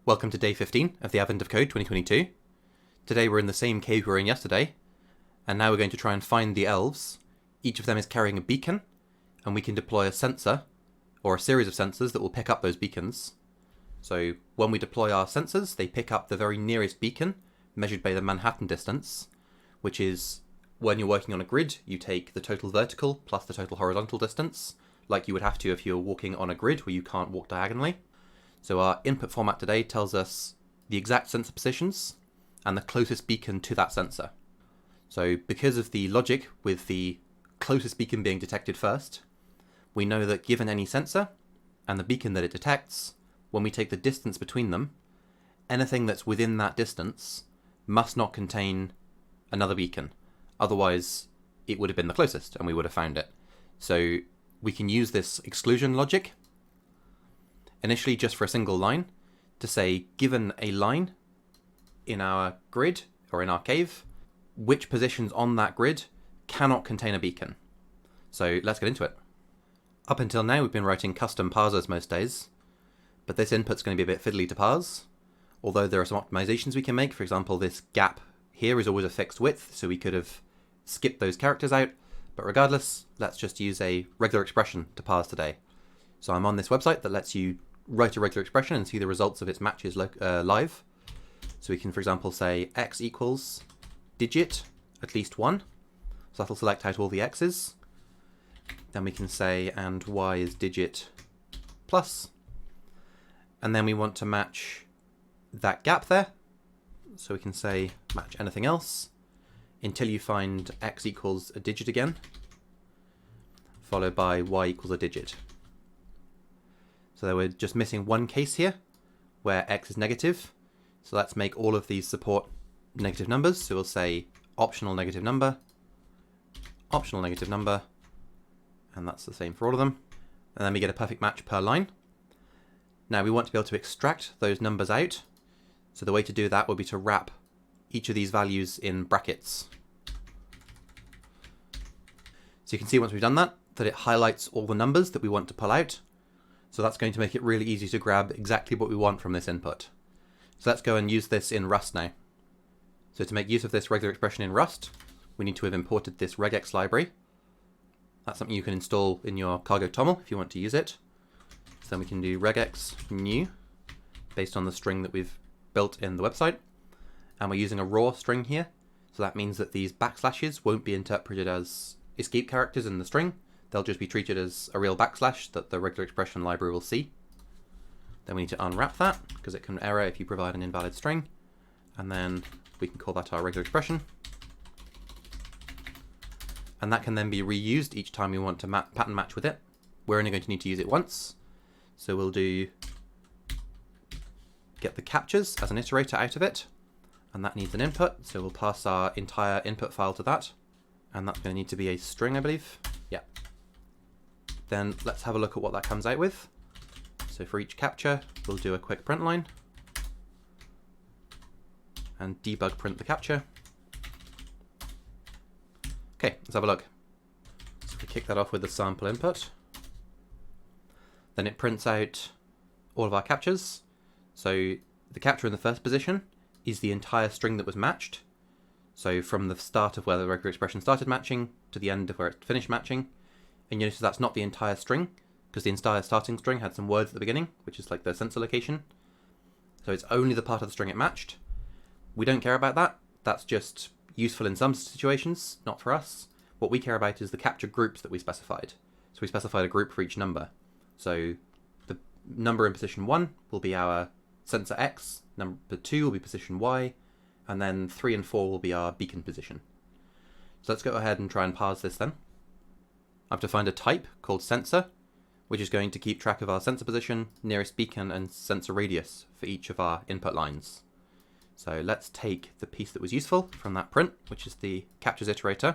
Welcome to day 15 of the Advent of Code 2022. Today we're in the same cave we were in yesterday, and now we're going to try and find the elves. Each of them is carrying a beacon, and we can deploy a sensor, or a series of sensors that will pick up those beacons. So when we deploy our sensors, they pick up the very nearest beacon, measured by the Manhattan distance, which is, when you're working on a grid, you take the total vertical plus the total horizontal distance, like you would have to if you're walking on a grid where you can't walk diagonally. So our input format today tells us the exact sensor positions and the closest beacon to that sensor. So because of the logic with the closest beacon being detected first, we know that given any sensor and the beacon that it detects, when we take the distance between them, anything that's within that distance must not contain another beacon. Otherwise, it would have been the closest and we would have found it. So we can use this exclusion logic initially just for a single line to say, given a line in our grid or in our cave, which positions on that grid cannot contain a beacon. So let's get into it. Up until now we've been writing custom parsers most days, but this input's going to be a bit fiddly to parse, although there are some optimizations we can make. For example, this gap here is always a fixed width, so we could have skipped those characters out, but regardless, let's just use a regular expression to parse today. So I'm on this website that lets you write a regular expression and see the results of its matches live. So we can, for example, say x equals digit at least 1. So that'll select out all the x's. Then we can say and y is digit plus. And then we want to match that gap there. So we can say match anything else until you find x equals a digit again, followed by y equals a digit. So we're just missing one case here where x is negative. So let's make all of these support negative numbers. So we'll say optional negative number, and that's the same for all of them. And then we get a perfect match per line. Now we want to be able to extract those numbers out. So the way to do that would be to wrap each of these values in brackets. So you can see once we've done that it highlights all the numbers that we want to pull out. So that's going to make it really easy to grab exactly what we want from this input. So let's go and use this in Rust now. So to make use of this regular expression in Rust, we need to have imported this regex library. That's something you can install in your Cargo TOML if you want to use it. So then we can do regex new based on the string that we've built in the website. And we're using a raw string here. So that means that these backslashes won't be interpreted as escape characters in the string. They'll just be treated as a real backslash that the regular expression library will see. Then we need to unwrap that because it can error if you provide an invalid string. And then we can call that our regular expression. And that can then be reused each time we want to pattern match with it. We're only going to need to use it once. So we'll do get the captures as an iterator out of it. And that needs an input. So we'll pass our entire input file to that. And that's going to need to be a string, I believe. Yeah. Then let's have a look at what that comes out with. So for each capture, we'll do a quick print line and debug print the capture. Okay, let's have a look. So if we kick that off with the sample input, then it prints out all of our captures. So the capture in the first position is the entire string that was matched. So from the start of where the regular expression started matching to the end of where it finished matching. And you notice that's not the entire string, because the entire starting string had some words at the beginning, which is like the sensor location. So it's only the part of the string it matched. We don't care about that. That's just useful in some situations, not for us. What we care about is the capture groups that we specified. So we specified a group for each number. So the number in position 1 will be our sensor X, number 2 will be position Y, and then 3 and 4 will be our beacon position. So let's go ahead and try and parse this then. I've defined a type called sensor, which is going to keep track of our sensor position, nearest beacon, and sensor radius for each of our input lines. So let's take the piece that was useful from that print, which is the captures iterator,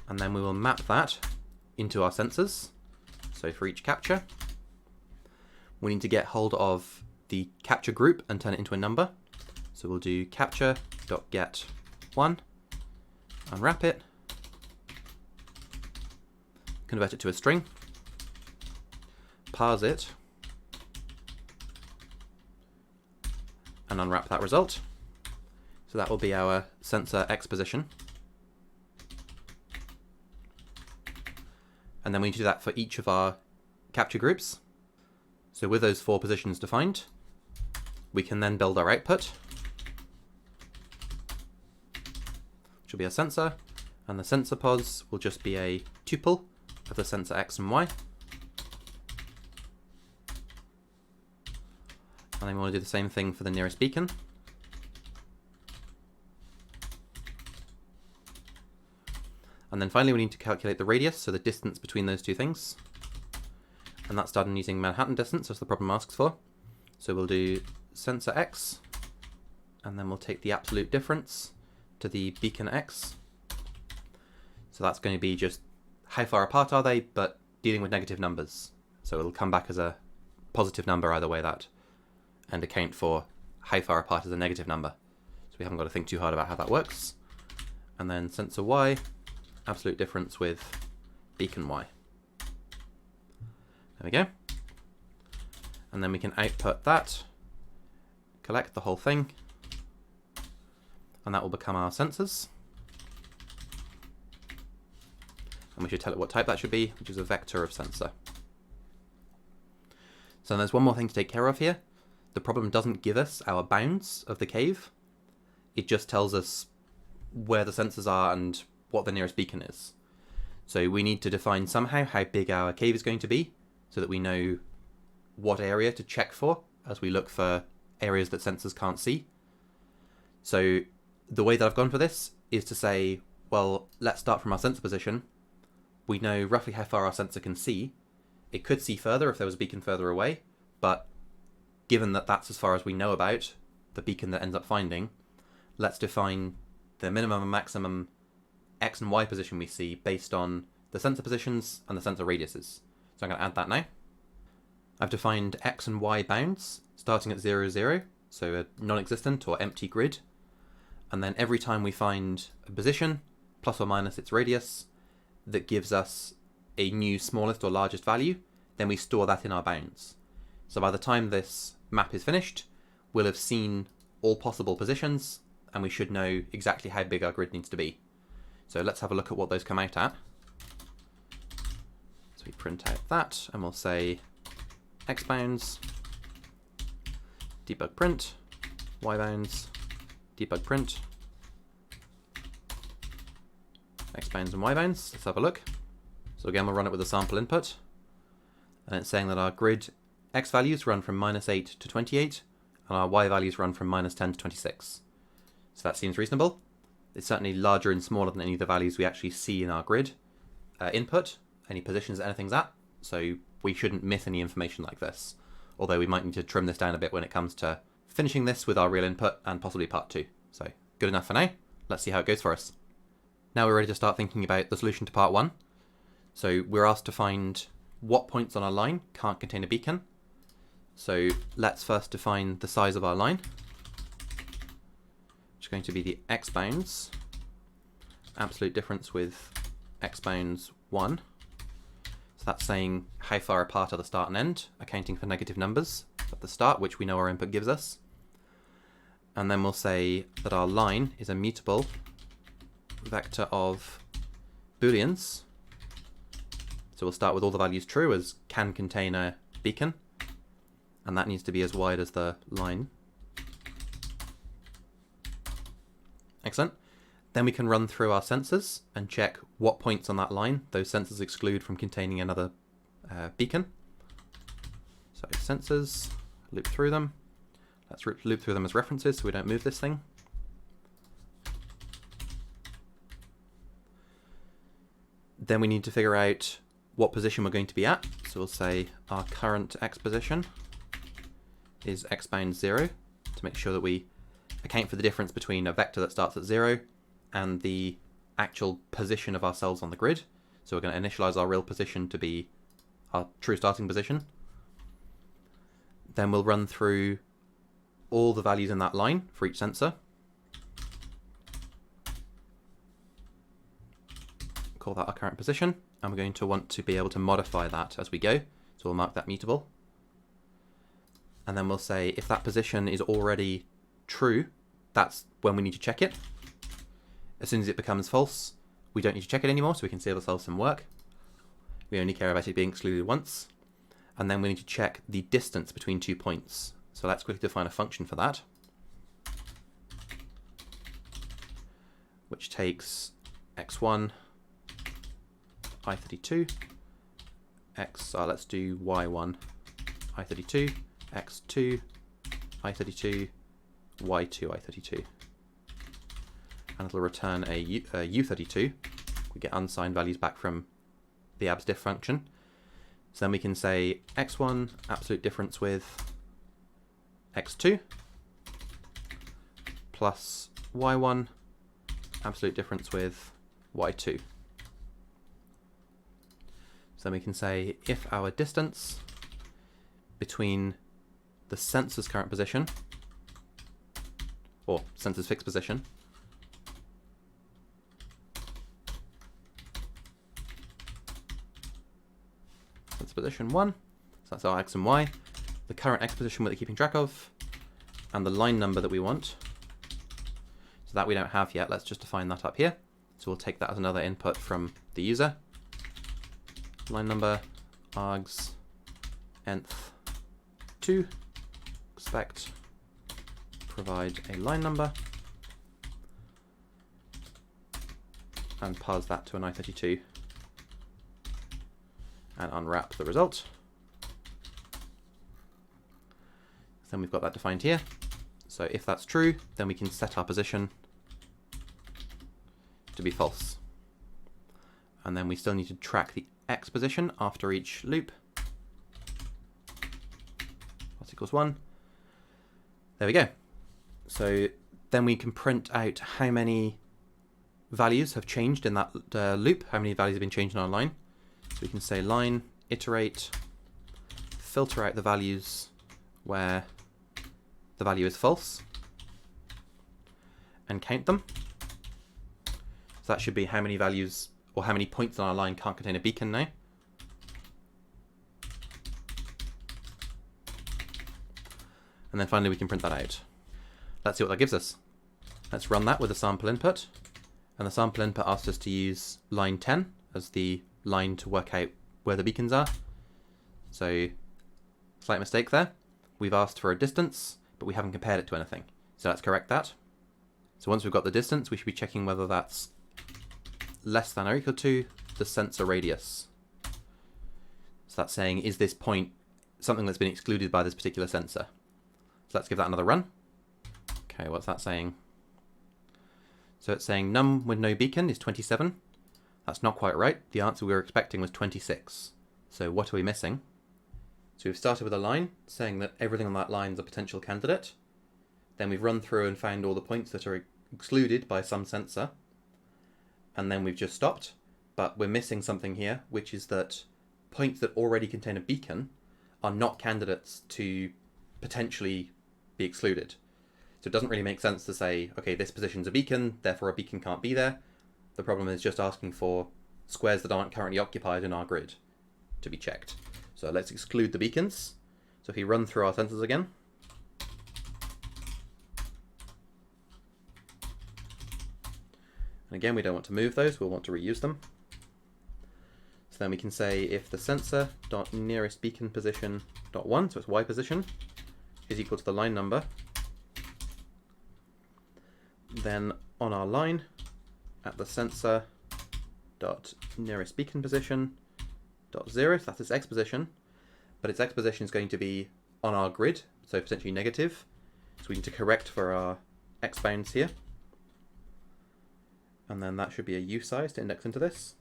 and then we will map that into our sensors. So for each capture, we need to get hold of the capture group and turn it into a number. So we'll do capture.get1, unwrap it, convert it to a string, parse it, and unwrap that result. So that will be our sensor X position. And then we need to do that for each of our capture groups. So with those 4 positions defined, we can then build our output, which will be a sensor, and the sensor pos will just be a tuple of the sensor X and Y. And then we want to do the same thing for the nearest beacon. And then finally we need to calculate the radius, so the distance between those 2 things. And that's done using Manhattan distance, as the problem asks for. So we'll do sensor X, and then we'll take the absolute difference to the beacon X. So that's going to be just how far apart are they, but dealing with negative numbers. So it'll come back as a positive number either way that, and account for how far apart is a negative number. So we haven't got to think too hard about how that works. And then sensor Y, absolute difference with beacon Y. There we go. And then we can output that, collect the whole thing, and that will become our sensors. And we should tell it what type that should be, which is a vector of sensor. So there's one more thing to take care of here. The problem doesn't give us our bounds of the cave. It just tells us where the sensors are and what the nearest beacon is. So we need to define somehow how big our cave is going to be, so that we know what area to check for as we look for areas that sensors can't see. So the way that I've gone for this is to say, well, let's start from our sensor position. We know roughly how far our sensor can see. It could see further if there was a beacon further away, but given that that's as far as we know about the beacon that ends up finding, let's define the minimum and maximum X and Y position we see based on the sensor positions and the sensor radiuses. So I'm going to add that now. I've defined X and Y bounds starting at 0, 0, so a non-existent or empty grid. And then every time we find a position, plus or minus its radius, that gives us a new smallest or largest value, then we store that in our bounds. So by the time this map is finished, we'll have seen all possible positions, and we should know exactly how big our grid needs to be. So let's have a look at what those come out at. So we print out that, and we'll say X bounds, debug print, Y bounds, debug print, X bounds and Y bounds. Let's have a look. So again, we'll run it with a sample input, and it's saying that our grid X values run from -8 to 28, and our Y values run from -10 to 26. So that seems reasonable. It's certainly larger and smaller than any of the values we actually see in our grid input, any positions that anything's at, so we shouldn't miss any information like this, although we might need to trim this down a bit when it comes to finishing this with our real input and possibly part 2. So good enough for now. Let's see how it goes for us. Now we're ready to start thinking about the solution to part 1. So we're asked to find what points on our line can't contain a beacon. So let's first define the size of our line, which is going to be the X bounds, absolute difference with X bounds 1. So that's saying how far apart are the start and end, accounting for negative numbers at the start, which we know our input gives us. And then we'll say that our line is a mutable vector of booleans. So we'll start with all the values true, as can contain a beacon, and that needs to be as wide as the line. Excellent. Then we can run through our sensors and check what points on that line those sensors exclude from containing another beacon. So sensors, loop through them. Let's loop through them as references so we don't move this thing. Then we need to figure out what position we're going to be at. So we'll say our current X position is X bound 0 to make sure that we account for the difference between a vector that starts at 0 and the actual position of ourselves on the grid. So we're going to initialize our real position to be our true starting position. Then we'll run through all the values in that line for each sensor. Call that our current position, and we're going to want to be able to modify that as we go. So we'll mark that mutable. And then we'll say if that position is already true, that's when we need to check it. As soon as it becomes false, we don't need to check it anymore, so we can save ourselves some work. We only care about it being excluded once. And then we need to check the distance between 2 points. So let's quickly define a function for that, which takes x1, i32, let's do y1, i32, x2, i32, y2, i32. And it'll return a u32. We get unsigned values back from the absdiff function. So then we can say x1 absolute difference with x2 plus y1 absolute difference with y2. So then we can say if our distance between the sensor's current position, or sensor's fixed position, sensor position 1, so that's our x and y, the current x position that we're keeping track of, and the line number that we want. So that we don't have yet, let's just define that up here. So we'll take that as another input from the user. Line number, args, nth 2, expect, provide a line number, and parse that to an i32, and unwrap the result. Then we've got that defined here. So if that's true, then we can set our position to be false. And then we still need to track the x position after each loop. Plus equals 1. There we go. So then we can print out how many values have changed in that loop, how many values have been changed in our line. So we can say line, iterate, filter out the values where the value is false, and count them. So that should be how many values or how many points on our line can't contain a beacon now. And then finally we can print that out. Let's see what that gives us. Let's run that with a sample input. And the sample input asks us to use line 10 as the line to work out where the beacons are. So, slight mistake there. We've asked for a distance, but we haven't compared it to anything. So let's correct that. So once we've got the distance, we should be checking whether that's less than or equal to the sensor radius. So that's saying, is this point something that's been excluded by this particular sensor? So let's give that another run. Okay, what's that saying? So it's saying num with no beacon is 27. That's not quite right. The answer we were expecting was 26. So what are we missing? So we've started with a line saying that everything on that line is a potential candidate. Then we've run through and found all the points that are excluded by some sensor. And then we've just stopped. But we're missing something here, which is that points that already contain a beacon are not candidates to potentially be excluded. So it doesn't really make sense to say, okay, this position's a beacon, therefore a beacon can't be there. The problem is just asking for squares that aren't currently occupied in our grid to be checked. So let's exclude the beacons. So if we run through our sensors again, and again we don't want to move those, we'll want to reuse them. So then we can say if the sensor dot nearest beacon position dot 1, so it's y position, is equal to the line number, then on our line at the sensor dot nearest beacon position dot 0, so that's its x position, but its x position is going to be on our grid, so potentially negative. So we need to correct for our x bounds here, and then that should be a u size to index into this.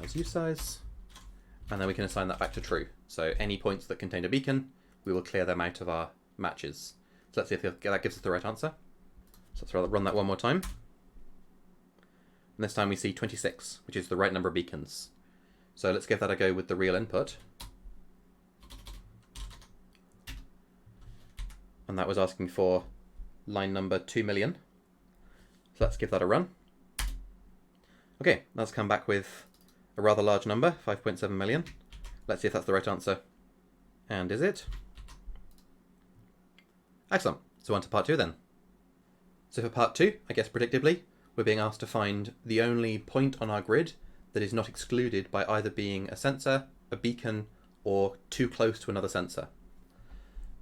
As u size, and then we can assign that back to true. So any points that contain a beacon, we will clear them out of our matches. So let's see if that gives us the right answer. So let's run that one more time. And this time we see 26, which is the right number of beacons. So let's give that a go with the real input. And that was asking for line number 2 million. So let's give that a run. Okay, that's come back with a rather large number, 5.7 million. Let's see if that's the right answer. And is it? Excellent. So on to part 2 then. So for part 2, I guess predictably, we're being asked to find the only point on our grid that is not excluded by either being a sensor, a beacon, or too close to another sensor.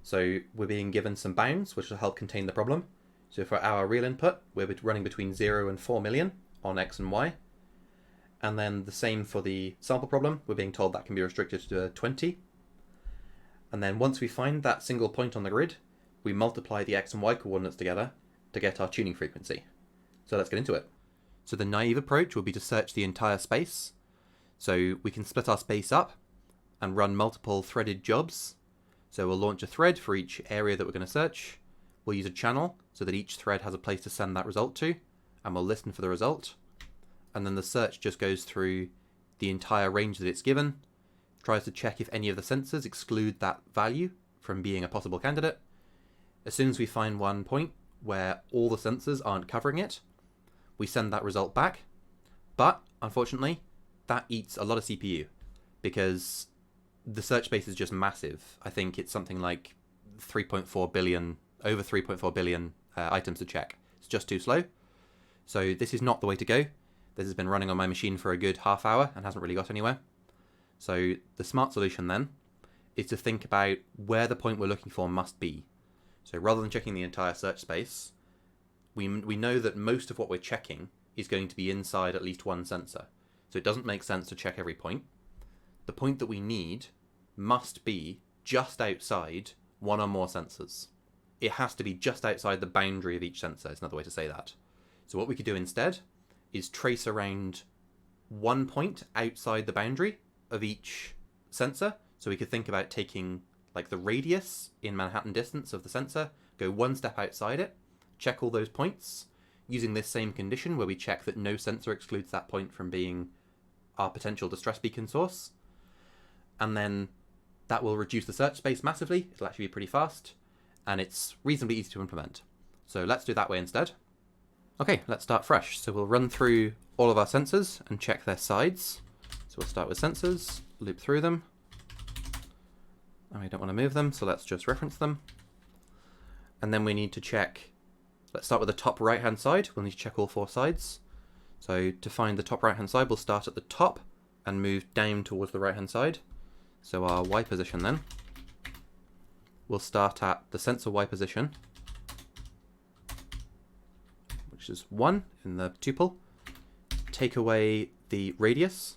So we're being given some bounds which will help contain the problem. So for our real input, we're running between 0 and 4 million on X and Y. And then the same for the sample problem, we're being told that can be restricted to 20. And then once we find that single point on the grid, we multiply the X and Y coordinates together to get our tuning frequency. So let's get into it. So the naive approach will be to search the entire space. So we can split our space up and run multiple threaded jobs. So we'll launch a thread for each area that we're going to search. We'll use a channel so that each thread has a place to send that result to, and we'll listen for the result. And then the search just goes through the entire range that it's given, tries to check if any of the sensors exclude that value from being a possible candidate. As soon as we find one point where all the sensors aren't covering it, we send that result back. But unfortunately, that eats a lot of CPU because the search space is just massive. I think it's something like 3.4 billion, over 3.4 billion items to check. It's just too slow. So this is not the way to go. This has been running on my machine for a good half hour and hasn't really got anywhere. So the smart solution then is to think about where the point we're looking for must be. So rather than checking the entire search space, we know that most of what we're checking is going to be inside at least one sensor. So it doesn't make sense to check every point. The point that we need must be just outside one or more sensors. It has to be just outside the boundary of each sensor, is another way to say that. So what we could do instead is trace around one point outside the boundary of each sensor. So we could think about taking like the radius in Manhattan distance of the sensor, go one step outside it, check all those points, using this same condition where we check that no sensor excludes that point from being our potential distress beacon source. And then that will reduce the search space massively. It'll actually be pretty fast, and it's reasonably easy to implement. So let's do that way instead. Okay, let's start fresh. So we'll run through all of our sensors and check their sides. So we'll start with sensors, loop through them. And we don't want to move them, so let's just reference them. And then we need to check, let's start with the top right-hand side. We'll need to check all 4 sides. So to find the top right-hand side, we'll start at the top and move down towards the right-hand side. So our Y position then, we'll start at the sensor Y position, which is 1 in the tuple. Take away the radius,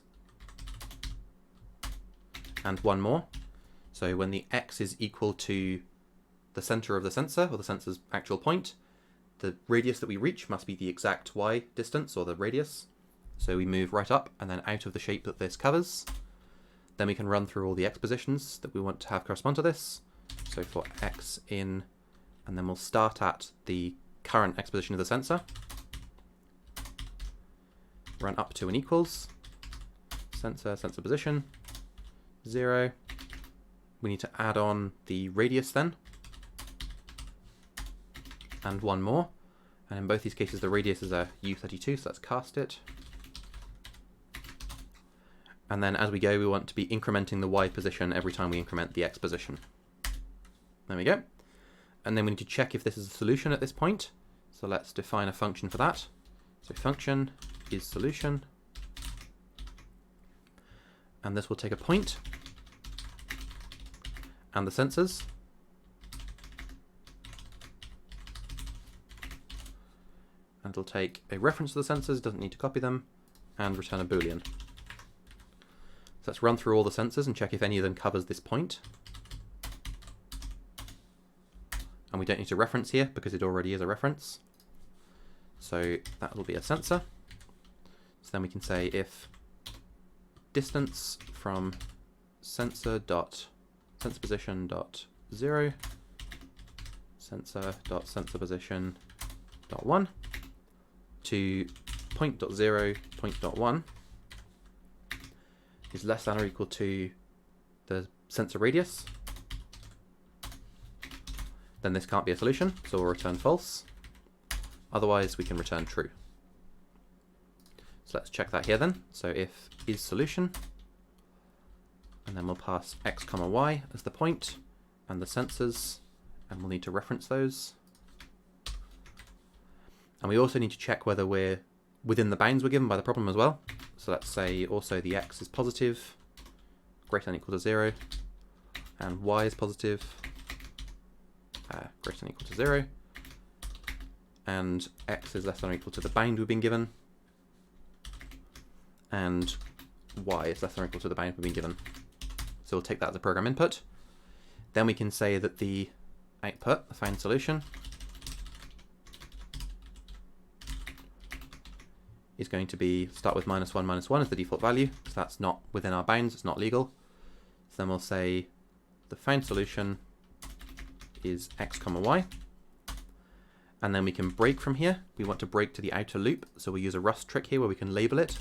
and 1 more. So when the X is equal to the center of the sensor, or the sensor's actual point, the radius that we reach must be the exact Y distance, or the radius. So we move right up and then out of the shape that this covers. Then we can run through all the X positions that we want to have correspond to this. So for X in, and then we'll start at the current X position of the sensor. Run up to and equals. Sensor position, 0. We need to add on the radius then, and 1 more. And in both these cases, the radius is a U32, so let's cast it. And then as we go, we want to be incrementing the Y position every time we increment the X position. There we go. And then we need to check if this is a solution at this point. So let's define a function for that. So function is solution. And this will take a point and the sensors. And it'll take a reference to the sensors, doesn't need to copy them, and return a Boolean. So let's run through all the sensors and check if any of them covers this point. And we don't need to reference here because it already is a reference. So that will be a sensor. So then we can say if distance from sensor position dot 0 sensor position dot 1 to point dot 0 point dot 1 is less than or equal to the sensor radius, then this can't be a solution, so we'll return false. Otherwise we can return true. So let's check that here then. So if is solution, and then we'll pass x comma y as the point, and the sensors, and we'll need to reference those. And we also need to check whether we're within the bounds we're given by the problem as well. So let's say also the x is positive, greater than or equal to 0, and y is positive, greater than or equal to 0, and x is less than or equal to the bound we've been given, and y is less than or equal to the bound we've been given. So we'll take that as a program input. Then we can say that the output, the found solution, is going to be start with -1 as the default value, so that's not within our bounds, it's not legal. So then we'll say the found solution is x comma y, and then we can break from here. We want to break to the outer loop, so we use a Rust trick here where we can label it,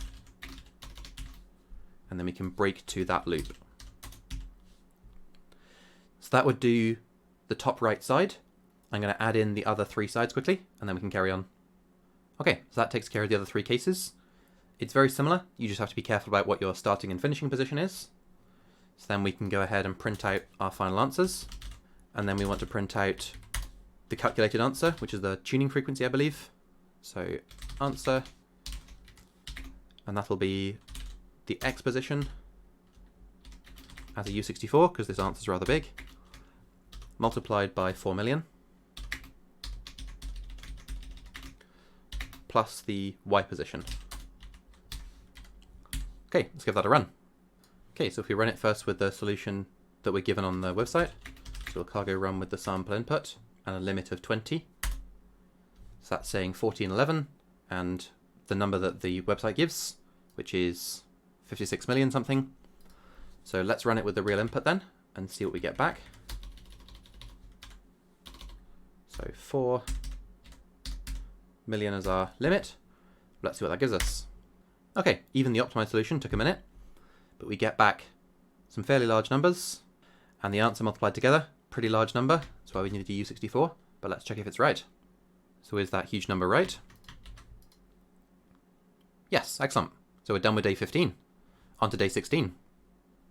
and then we can break to that loop. So that would do the top right side. I'm going to add in the other 3 sides quickly, and then we can carry on. Okay, so that takes care of the other 3 cases. It's very similar, you just have to be careful about what your starting and finishing position is. So then we can go ahead and print out our final answers, and then we want to print out the calculated answer, which is the tuning frequency, I believe. So answer, and that'll be the x position as a U64, because this answer is rather big, multiplied by 4 million. Plus the y position. Okay, let's give that a run. Okay, so if we run it first with the solution that we're given on the website, so we'll cargo run with the sample input and a limit of 20. So that's saying 14, 11, and the number that the website gives, which is 56 million something. So let's run it with the real input then and see what we get back. So 4 million as our limit. Let's see what that gives us. Okay, even the optimized solution took a minute, but we get back some fairly large numbers, and the answer multiplied together, pretty large number. That's why we needed a U64, but let's check if it's right. So is that huge number right? Yes, excellent. So we're done with day 15. On to day 16.